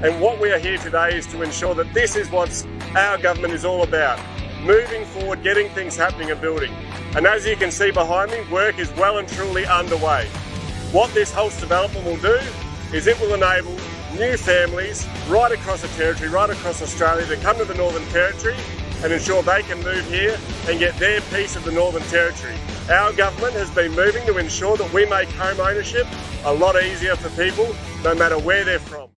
And what we are here today is to ensure that this is what our government is all about. Moving forward, getting things happening and building. And as you can see behind me, work is well and truly underway. What this Holtze development will do is it will enable new families right across the territory, right across Australia to come to the Northern Territory and ensure they can move here and get their piece of the Northern Territory. Our government has been moving to ensure that we make home ownership a lot easier for people, no matter where they're from.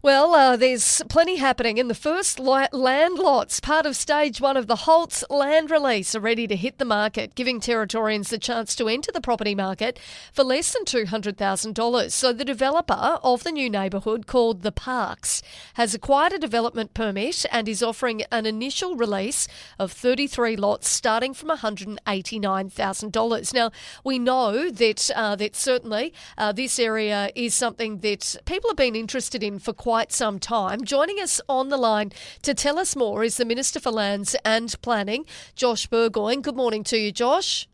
Well, there's plenty happening. In the first land lots, part of stage 1 of the Holtze land release, are ready to hit the market, giving Territorians the chance to enter the property market for less than $200,000. So the developer of the new neighbourhood, called The Parks, has acquired a development permit and is offering an initial release of 33 lots starting from $189,000. Now, we know that certainly this area is something that people have been interested in for quite some time. Joining us on the line to tell us more is the Minister for Lands and Planning, Josh Burgoyne. Good morning to you, Josh.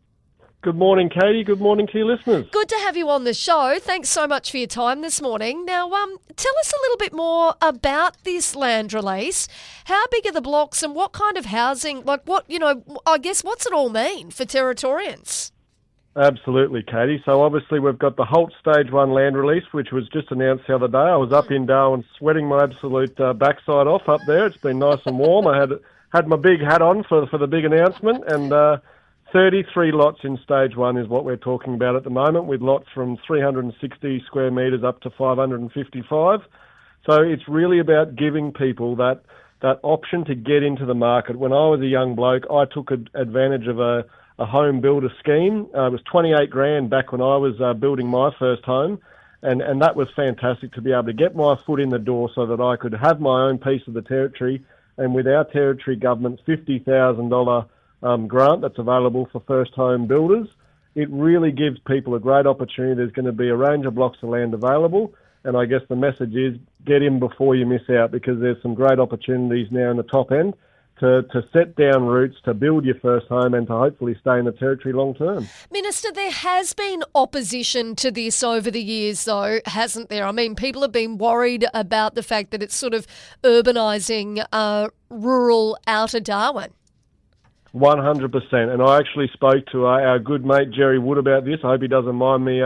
Good morning, Katie. Good morning to your listeners. Good to have you on the show. Thanks so much for your time this morning. Now, tell us a little bit more about this land release. How big are the blocks and what kind of housing, I guess, what's it all mean for Territorians? Absolutely, Katie. So obviously we've got the Holtze Stage 1 land release, which was just announced the other day. I was up in Darwin sweating my absolute backside off up there. It's been nice and warm. I had my big hat on for the big announcement, and 33 lots in Stage 1 is what we're talking about at the moment, with lots from 360 square metres up to 555. So it's really about giving people that option to get into the market. When I was a young bloke, I took advantage of a home builder scheme. It was $28,000 back when I was building my first home, and that was fantastic to be able to get my foot in the door so that I could have my own piece of the territory. And with our territory government's $50,000 grant that's available for first home builders, it really gives people a great opportunity. There's going to be a range of blocks of land available, and I guess the message is get in before you miss out, because there's some great opportunities now in the top end to set down roots, to build your first home and to hopefully stay in the territory long term. Minister, there has been opposition to this over the years though, hasn't there? I mean, people have been worried about the fact that it's sort of urbanising rural outer Darwin. 100%. And I actually spoke to our good mate Jerry Wood about this. I hope he doesn't mind me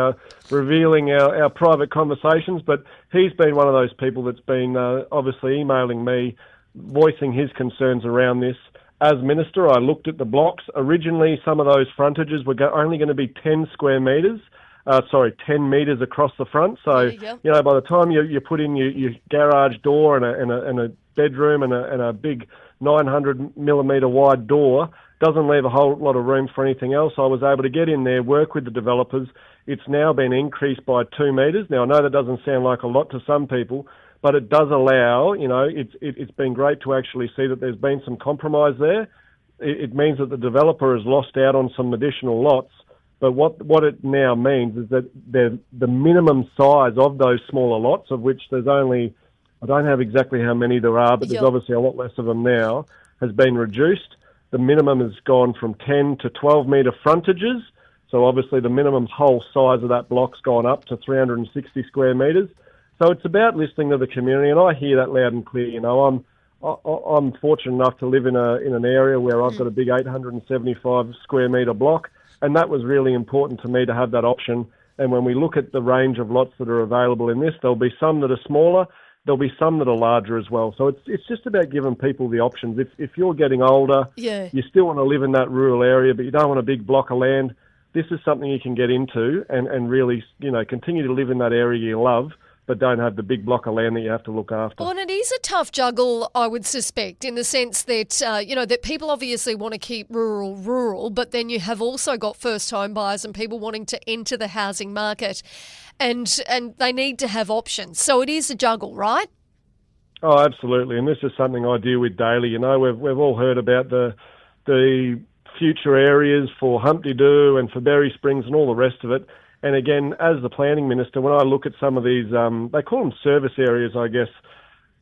revealing our private conversations, but he's been one of those people that's been obviously emailing me, voicing his concerns around this. As Minister, I looked at the blocks. Originally, some of those frontages were only going to be 10 metres across the front. So, by the time you put in your garage door and a bedroom and a big 900 millimetre wide door, doesn't leave a whole lot of room for anything else. I was able to get in there, work with the developers. It's now been increased by 2 metres. Now, I know that doesn't sound like a lot to some people, but it does allow, it's been great to actually see that there's been some compromise there. It means that the developer has lost out on some additional lots, but what it now means is that the minimum size of those smaller lots, of which there's only, I don't have exactly how many there are, but there's obviously a lot less of them now, has been reduced. The minimum has gone from 10 to 12 metre frontages, so obviously the minimum whole size of that block's gone up to 360 square metres. So it's about listening to the community, and I hear that loud and clear. I'm fortunate enough to live in an area where I've got a big 875 square metre block, and that was really important to me to have that option. And when we look at the range of lots that are available in this, there'll be some that are smaller, there'll be some that are larger as well. So it's just about giving people the options. If you're getting older, you still want to live in that rural area, but you don't want a big block of land, this is something you can get into and really, continue to live in that area you love, but don't have the big block of land that you have to look after. Well, and it is a tough juggle, I would suspect, in the sense that, that people obviously want to keep rural, but then you have also got first home buyers and people wanting to enter the housing market, and they need to have options. So it is a juggle, right? Oh, absolutely. And this is something I deal with daily. We've all heard about the future areas for Humpty Doo and for Berry Springs and all the rest of it. And again, as the planning minister, when I look at some of these, they call them service areas, I guess,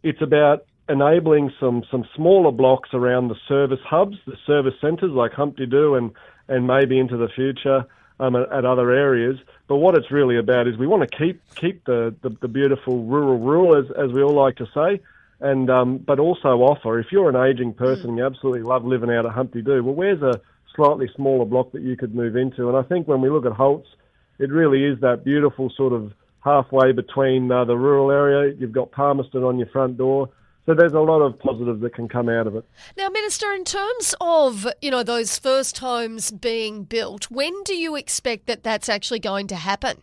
it's about enabling some smaller blocks around the service hubs, the service centres like Humpty Doo and maybe into the future, at other areas. But what it's really about is we want to keep the beautiful rural as we all like to say, and but also offer, if you're an ageing person and you absolutely love living out at Humpty Doo, well, where's a slightly smaller block that you could move into? And I think when we look at Holtze, it really is that beautiful sort of halfway between the rural area. You've got Palmerston on your front door. So there's a lot of positives that can come out of it. Now, Minister, in terms of, those first homes being built, when do you expect that that's actually going to happen?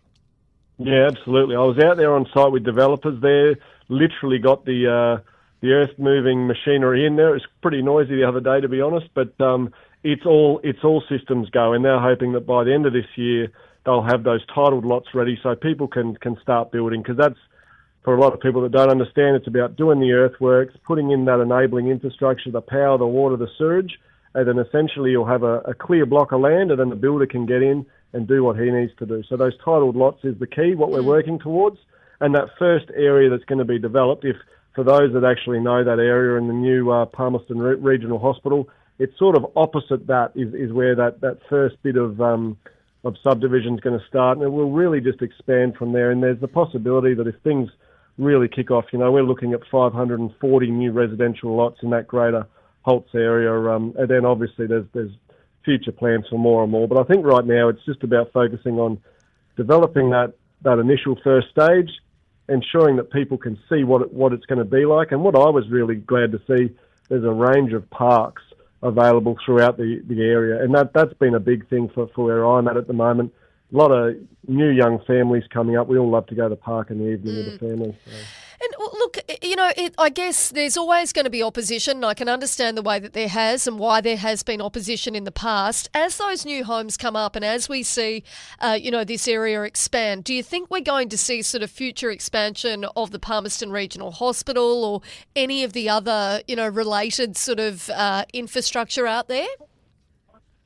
Yeah, absolutely. I was out there on site with developers there, literally got the earth-moving machinery in there. It was pretty noisy the other day, to be honest, but it's all systems go, and they're hoping that by the end of this year they'll have those titled lots ready so people can start building, because that's, for a lot of people that don't understand, it's about doing the earthworks, putting in that enabling infrastructure, the power, the water, the sewage, and then essentially you'll have a clear block of land, and then the builder can get in and do what he needs to do. So those titled lots is the key, what we're working towards. And that first area that's going to be developed, if for those that actually know that area in the new Palmerston Regional Hospital, it's sort of opposite that is where that first bit of subdivision is going to start, and it will really just expand from there. And there's the possibility that if things really kick off, we're looking at 540 new residential lots in that greater Holtze area, and then obviously there's future plans for more and more. But I think right now it's just about focusing on developing that initial first stage, ensuring that people can see what it's going to be like. And what I was really glad to see, there's a range of parks available throughout the area, and that's been a big thing for where I'm at the moment. A lot of new young families coming up. We all love to go to the park in the evening with the family. So. And look, I guess there's always going to be opposition. I can understand the way that there has and why there has been opposition in the past. As those new homes come up and as we see, this area expand, do you think we're going to see sort of future expansion of the Palmerston Regional Hospital or any of the other, related sort of infrastructure out there?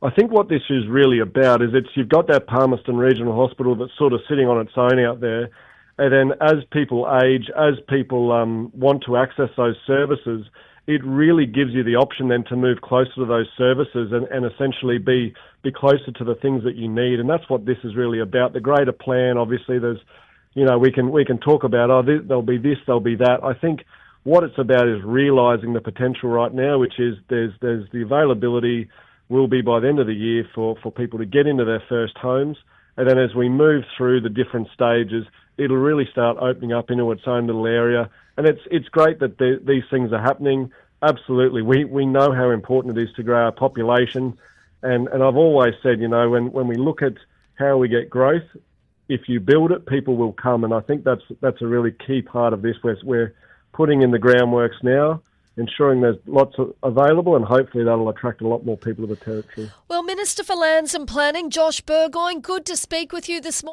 I think what this is really about is you've got that Palmerston Regional Hospital that's sort of sitting on its own out there, and then as people age, as people want to access those services, it really gives you the option then to move closer to those services and essentially be closer to the things that you need. And that's what this is really about. The greater plan, obviously, there's, we can talk about, there'll be this, there'll be that. I think what it's about is realising the potential right now, which is there's the availability will be by the end of the year for people to get into their first homes. And then as we move through the different stages, it'll really start opening up into its own little area. And it's great that these things are happening. Absolutely. We know how important it is to grow our population. And I've always said, when we look at how we get growth, if you build it, people will come. And I think that's a really key part of this. We're putting in the groundworks now, ensuring there's lots available, and hopefully that'll attract a lot more people to the territory. Well, Minister for Lands and Planning, Josh Burgoyne, good to speak with you this morning.